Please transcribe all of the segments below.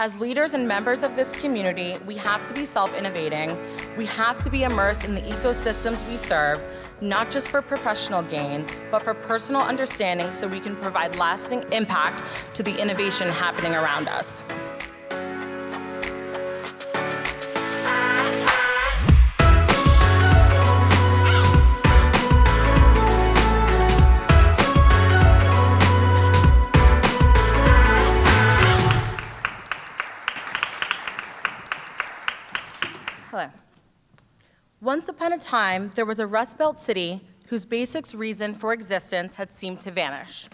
As leaders and members of this community, we have to be self-innovating. We have to be immersed in the ecosystems we serve, not just for professional gain, but for personal understanding so we can provide lasting impact to the innovation happening around us. Hello. Once upon a time, there was a Rust Belt city whose basic reason for existence had seemed to vanish.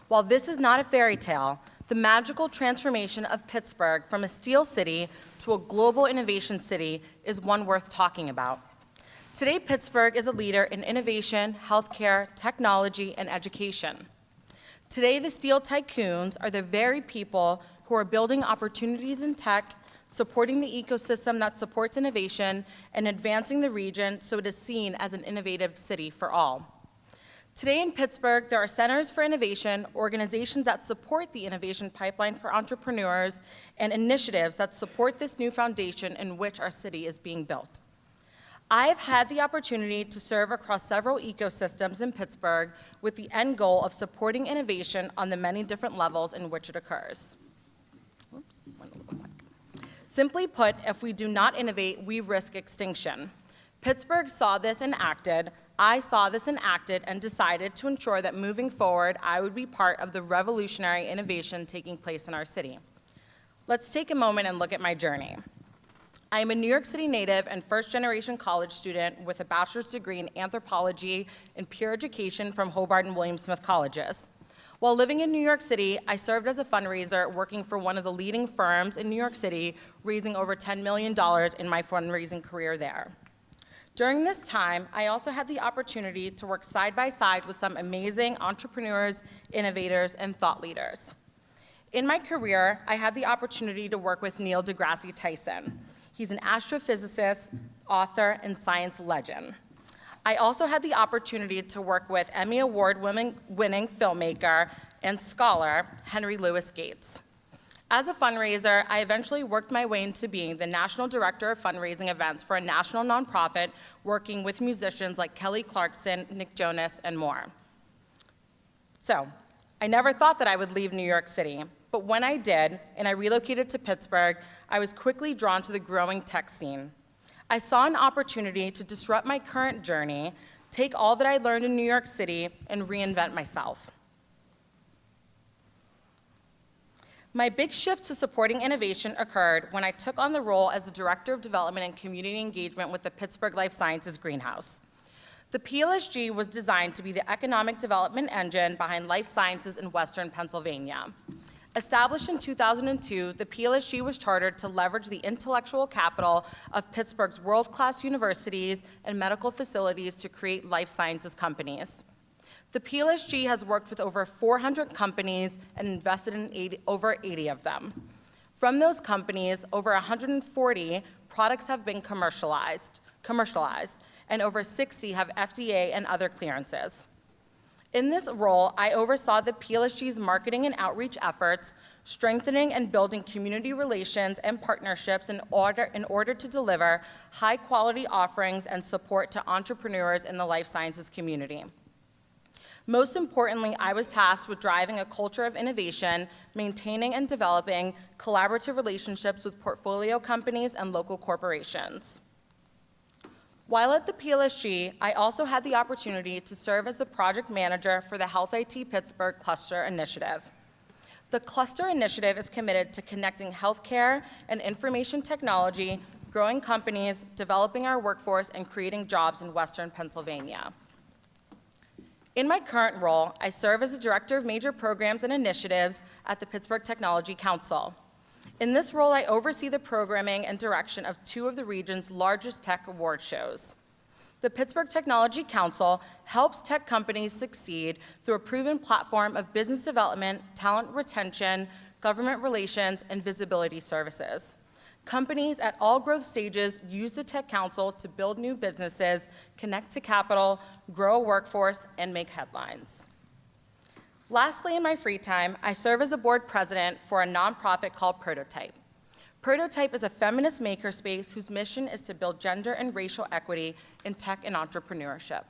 While this is not a fairy tale, the magical transformation of Pittsburgh from a steel city to a global innovation city is one worth talking about. Today, Pittsburgh is a leader in innovation, healthcare, technology, and education. Today, the steel tycoons are the very people who are building opportunities in tech, supporting the ecosystem that supports innovation, and advancing the region so it is seen as an innovative city for all. Today in Pittsburgh, there are centers for innovation, organizations that support the innovation pipeline for entrepreneurs, and initiatives that support this new foundation in which our city is being built. I have had the opportunity to serve across several ecosystems in Pittsburgh with the end goal of supporting innovation on the many different levels in which it occurs. Oops, went a little quick. Simply put, if we do not innovate, we risk extinction. Pittsburgh saw this enacted, I saw this enacted, and decided to ensure that moving forward, I would be part of the revolutionary innovation taking place in our city. Let's take a moment and look at my journey. I am a New York City native and first-generation college student with a bachelor's degree in anthropology and peer education from Hobart and William Smith colleges. While living in New York City, I served as a fundraiser working for one of the leading firms in New York City, raising over $10 million in my fundraising career there. During this time, I also had the opportunity to work side by side with some amazing entrepreneurs, innovators, and thought leaders. In my career, I had the opportunity to work with Neil deGrasse Tyson. He's an astrophysicist, author, and science legend. I also had the opportunity to work with Emmy Award-winning filmmaker and scholar Henry Louis Gates. As a fundraiser, I eventually worked my way into being the National Director of Fundraising Events for a national nonprofit working with musicians like Kelly Clarkson, Nick Jonas, and more. So, I never thought that I would leave New York City, but when I did, and I relocated to Pittsburgh, I was quickly drawn to the growing tech scene. I saw an opportunity to disrupt my current journey, take all that I learned in New York City, and reinvent myself. My big shift to supporting innovation occurred when I took on the role as the Director of Development and Community Engagement with the Pittsburgh Life Sciences Greenhouse. The PLSG was designed to be the economic development engine behind life sciences in Western Pennsylvania. Established in 2002, the PLSG was chartered to leverage the intellectual capital of Pittsburgh's world-class universities and medical facilities to create life sciences companies. The PLSG has worked with over 400 companies and invested in over 80 of them. From those companies, over 140 products have been commercialized, and over 60 have FDA and other clearances. In this role, I oversaw the PLSG's marketing and outreach efforts, strengthening and building community relations and partnerships in order to deliver high-quality offerings and support to entrepreneurs in the life sciences community. Most importantly, I was tasked with driving a culture of innovation, maintaining and developing collaborative relationships with portfolio companies and local corporations. While at the PLSG, I also had the opportunity to serve as the project manager for the Health IT Pittsburgh Cluster Initiative. The Cluster Initiative is committed to connecting healthcare and information technology, growing companies, developing our workforce, and creating jobs in Western Pennsylvania. In my current role, I serve as the Director of Major Programs and Initiatives at the Pittsburgh Technology Council. In this role, I oversee the programming and direction of two of the region's largest tech award shows. The Pittsburgh Technology Council helps tech companies succeed through a proven platform of business development, talent retention, government relations, and visibility services. Companies at all growth stages use the Tech Council to build new businesses, connect to capital, grow a workforce, and make headlines. Lastly, in my free time, I serve as the board president for a nonprofit called Prototype. Prototype is a feminist makerspace whose mission is to build gender and racial equity in tech and entrepreneurship.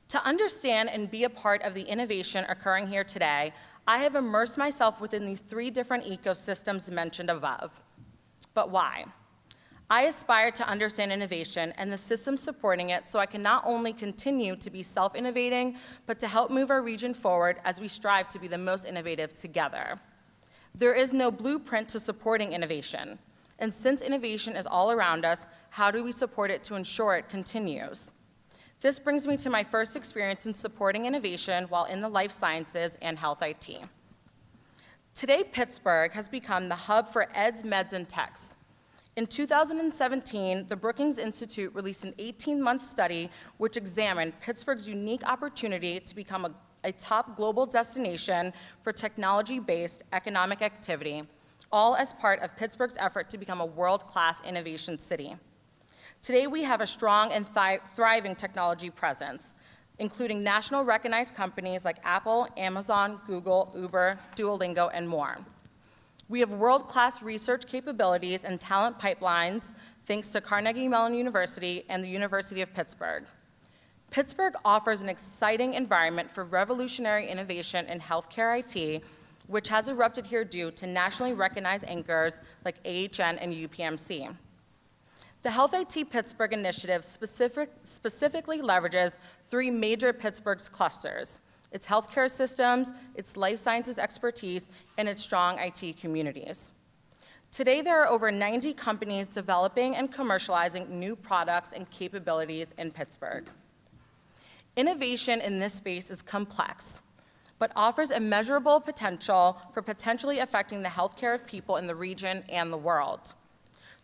To understand and be a part of the innovation occurring here today, I have immersed myself within these 3 different ecosystems mentioned above. But why? I aspire to understand innovation and the systems supporting it so I can not only continue to be self-innovating, but to help move our region forward as we strive to be the most innovative together. There is no blueprint to supporting innovation. And since innovation is all around us, how do we support it to ensure it continues? This brings me to my first experience in supporting innovation while in the life sciences and health IT. Today, Pittsburgh has become the hub for eds, meds, and techs. In 2017, the Brookings Institute released an 18-month study which examined Pittsburgh's unique opportunity to become a top global destination for technology-based economic activity, all as part of Pittsburgh's effort to become a world-class innovation city. Today, we have a strong and thriving technology presence, including national recognized companies like Apple, Amazon, Google, Uber, Duolingo, and more. We have world-class research capabilities and talent pipelines thanks to Carnegie Mellon University and the University of Pittsburgh. Pittsburgh offers an exciting environment for revolutionary innovation in healthcare IT, which has erupted here due to nationally recognized anchors like AHN and UPMC. The Health IT Pittsburgh initiative specifically leverages 3 major Pittsburgh's clusters: its healthcare systems, its life sciences expertise, and its strong IT communities. Today, there are over 90 companies developing and commercializing new products and capabilities in Pittsburgh. Innovation in this space is complex, but offers immeasurable potential for potentially affecting the healthcare of people in the region and the world.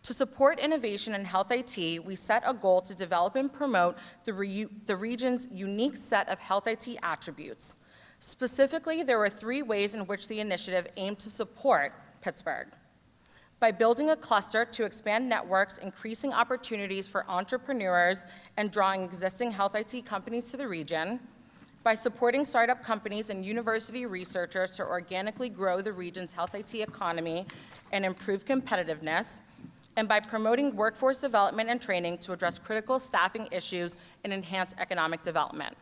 To support innovation in health IT, we set a goal to develop and promote the region's unique set of health IT attributes. Specifically, there were 3 ways in which the initiative aimed to support Pittsburgh: by building a cluster to expand networks, increasing opportunities for entrepreneurs, and drawing existing health IT companies to the region; by supporting startup companies and university researchers to organically grow the region's health IT economy and improve competitiveness; and by promoting workforce development and training to address critical staffing issues and enhance economic development.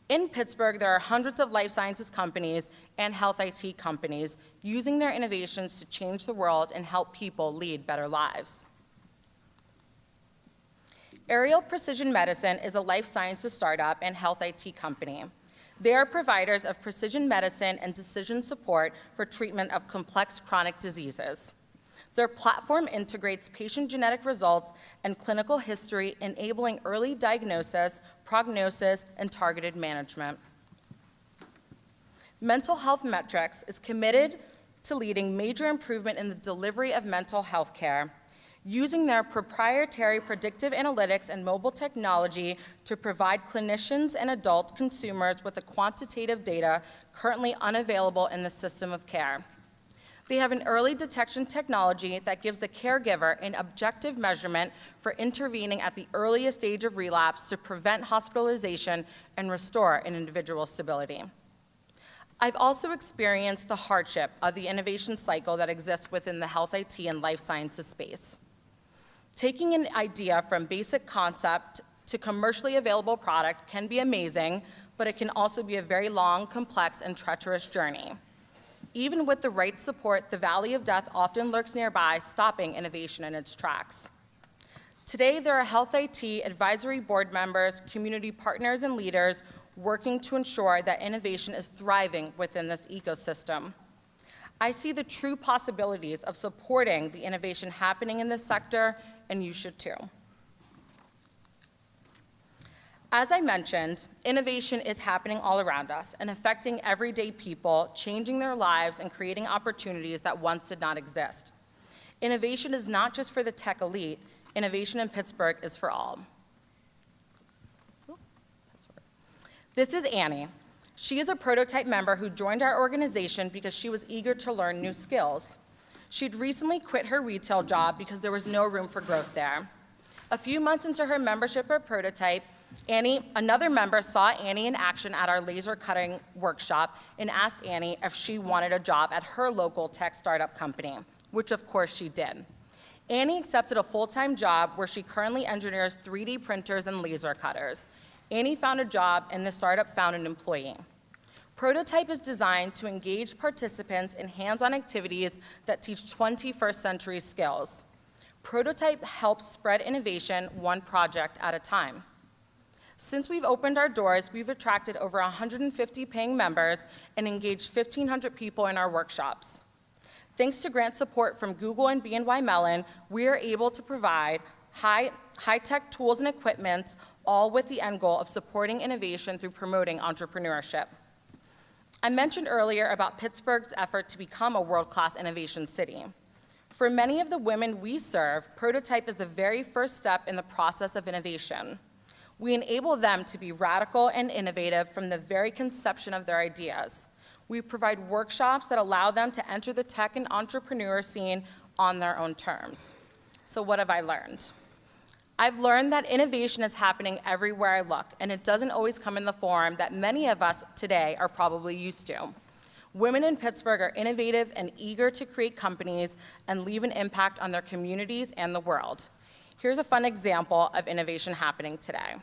In Pittsburgh, there are hundreds of life sciences companies and health IT companies using their innovations to change the world and help people lead better lives. Aerial Precision Medicine is a life sciences startup and health IT company. They are providers of precision medicine and decision support for treatment of complex chronic diseases. Their platform integrates patient genetic results and clinical history, enabling early diagnosis, prognosis, and targeted management. Mental Health Metrics is committed to leading major improvement in the delivery of mental health care, using their proprietary predictive analytics and mobile technology to provide clinicians and adult consumers with the quantitative data currently unavailable in the system of care. They have an early detection technology that gives the caregiver an objective measurement for intervening at the earliest stage of relapse to prevent hospitalization and restore an individual's stability. I've also experienced the hardship of the innovation cycle that exists within the health IT and life sciences space. Taking an idea from basic concept to commercially available product can be amazing, but it can also be a very long, complex, and treacherous journey. Even with the right support, the valley of death often lurks nearby, stopping innovation in its tracks. Today, there are health IT advisory board members, community partners, and leaders working to ensure that innovation is thriving within this ecosystem. I see the true possibilities of supporting the innovation happening in this sector, and you should too. As I mentioned, innovation is happening all around us and affecting everyday people, changing their lives and creating opportunities that once did not exist. Innovation is not just for the tech elite. Innovation in Pittsburgh is for all. This is Annie. She is a Prototype member who joined our organization because she was eager to learn new skills. She'd recently quit her retail job because there was no room for growth there. A few months into her membership at Prototype, Another member saw Annie in action at our laser cutting workshop and asked Annie if she wanted a job at her local tech startup company, which of course she did. Annie accepted a full-time job where she currently engineers 3D printers and laser cutters. Annie found a job and the startup found an employee. Prototype is designed to engage participants in hands-on activities that teach 21st century skills. Prototype helps spread innovation one project at a time. Since we've opened our doors, we've attracted over 150 paying members and engaged 1,500 people in our workshops. Thanks to grant support from Google and BNY Mellon, we are able to provide high-tech tools and equipment, all with the end goal of supporting innovation through promoting entrepreneurship. I mentioned earlier about Pittsburgh's effort to become a world-class innovation city. For many of the women we serve, Prototype is the very first step in the process of innovation. We enable them to be radical and innovative from the very conception of their ideas. We provide workshops that allow them to enter the tech and entrepreneur scene on their own terms. So what have I learned? I've learned that innovation is happening everywhere I look, and it doesn't always come in the form that many of us today are probably used to. Women in Pittsburgh are innovative and eager to create companies and leave an impact on their communities and the world. Here's a fun example of innovation happening today.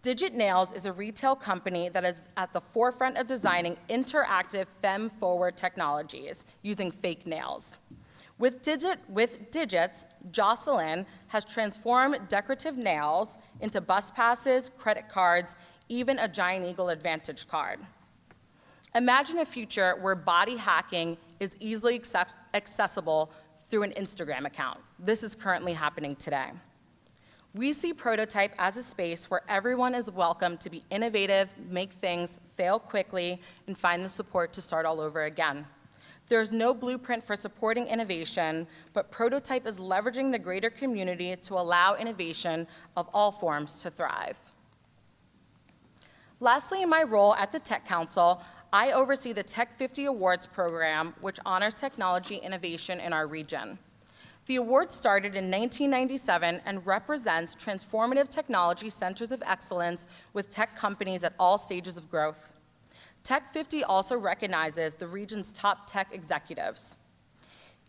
Digit Nails is a retail company that is at the forefront of designing interactive femme-forward technologies using fake nails. With Digits, Jocelyn has transformed decorative nails into bus passes, credit cards, even a Giant Eagle Advantage card. Imagine a future where body hacking is easily accessible through an Instagram account. This is currently happening today. We see Prototype as a space where everyone is welcome to be innovative, make things, fail quickly, and find the support to start all over again. There's no blueprint for supporting innovation, but Prototype is leveraging the greater community to allow innovation of all forms to thrive. Lastly, in my role at the Tech Council, I oversee the Tech 50 Awards program, which honors technology innovation in our region. The award started in 1997 and represents transformative technology centers of excellence with tech companies at all stages of growth. Tech 50 also recognizes the region's top tech executives.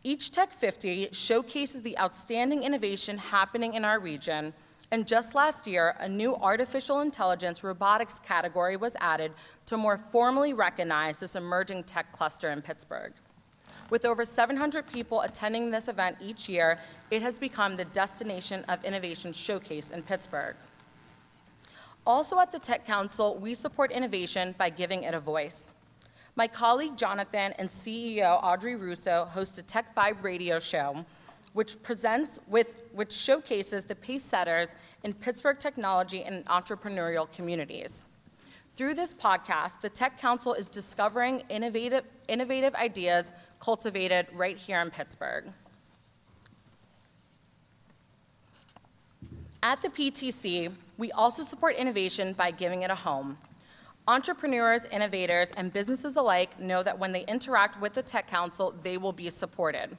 Each Tech 50 showcases the outstanding innovation happening in our region, and just last year, a new artificial intelligence robotics category was added to more formally recognize this emerging tech cluster in Pittsburgh. With over 700 people attending this event each year, it has become the destination of innovation showcase in Pittsburgh. Also at the Tech Council, we support innovation by giving it a voice. My colleague Jonathan and CEO Audrey Russo host a Tech 5 radio show, which showcases the pace setters in Pittsburgh technology and entrepreneurial communities. Through this podcast, the Tech Council is discovering innovative ideas cultivated right here in Pittsburgh. At the PTC, we also support innovation by giving it a home. Entrepreneurs, innovators, and businesses alike know that when they interact with the Tech Council, they will be supported.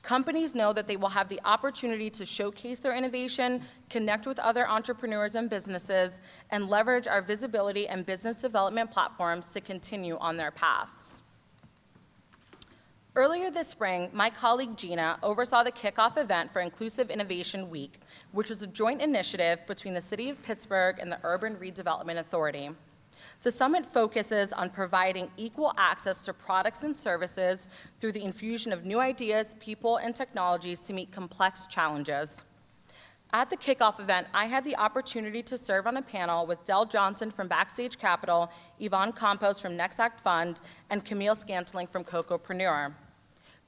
Companies know that they will have the opportunity to showcase their innovation, connect with other entrepreneurs and businesses, and leverage our visibility and business development platforms to continue on their paths. Earlier this spring, my colleague Gina oversaw the kickoff event for Inclusive Innovation Week, which is a joint initiative between the City of Pittsburgh and the Urban Redevelopment Authority. The summit focuses on providing equal access to products and services through the infusion of new ideas, people, and technologies to meet complex challenges. At the kickoff event, I had the opportunity to serve on a panel with Del Johnson from Backstage Capital, Yvonne Campos from Next Act Fund, and Camille Scantling from Cocopreneur.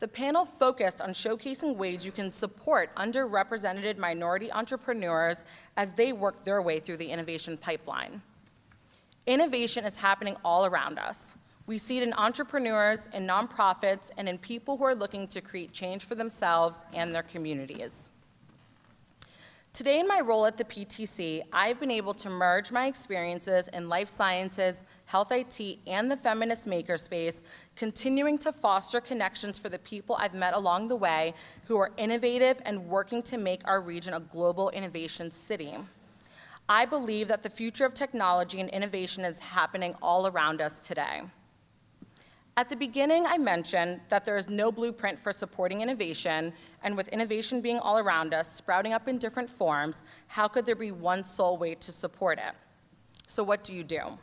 The panel focused on showcasing ways you can support underrepresented minority entrepreneurs as they work their way through the innovation pipeline. Innovation is happening all around us. We see it in entrepreneurs, in nonprofits, and in people who are looking to create change for themselves and their communities. Today in my role at the PTC, I've been able to merge my experiences in life sciences, health IT, and the feminist makerspace, continuing to foster connections for the people I've met along the way who are innovative and working to make our region a global innovation city. I believe that the future of technology and innovation is happening all around us today. At the beginning, I mentioned that there is no blueprint for supporting innovation, and with innovation being all around us, sprouting up in different forms, how could there be one sole way to support it? So what do you do?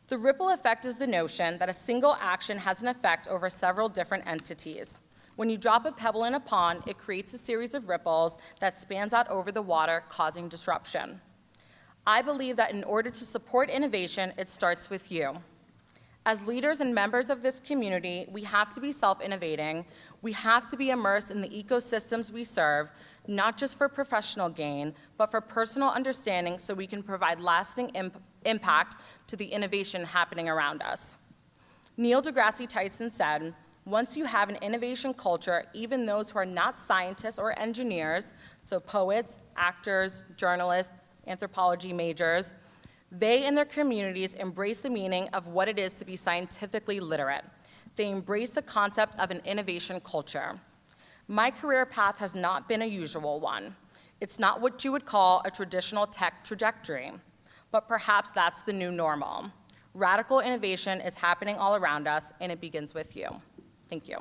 The ripple effect is the notion that a single action has an effect over several different entities. When you drop a pebble in a pond, it creates a series of ripples that spans out over the water, causing disruption. I believe that in order to support innovation, it starts with you. As leaders and members of this community, we have to be self-innovating. We have to be immersed in the ecosystems we serve, not just for professional gain, but for personal understanding so we can provide lasting impact to the innovation happening around us. Neil deGrasse Tyson said, "Once you have an innovation culture, even those who are not scientists or engineers, so poets, actors, journalists, anthropology majors, they and their communities embrace the meaning of what it is to be scientifically literate. They embrace the concept of an innovation culture." My career path has not been a usual one. It's not what you would call a traditional tech trajectory, but perhaps that's the new normal. Radical innovation is happening all around us, and it begins with you. Thank you.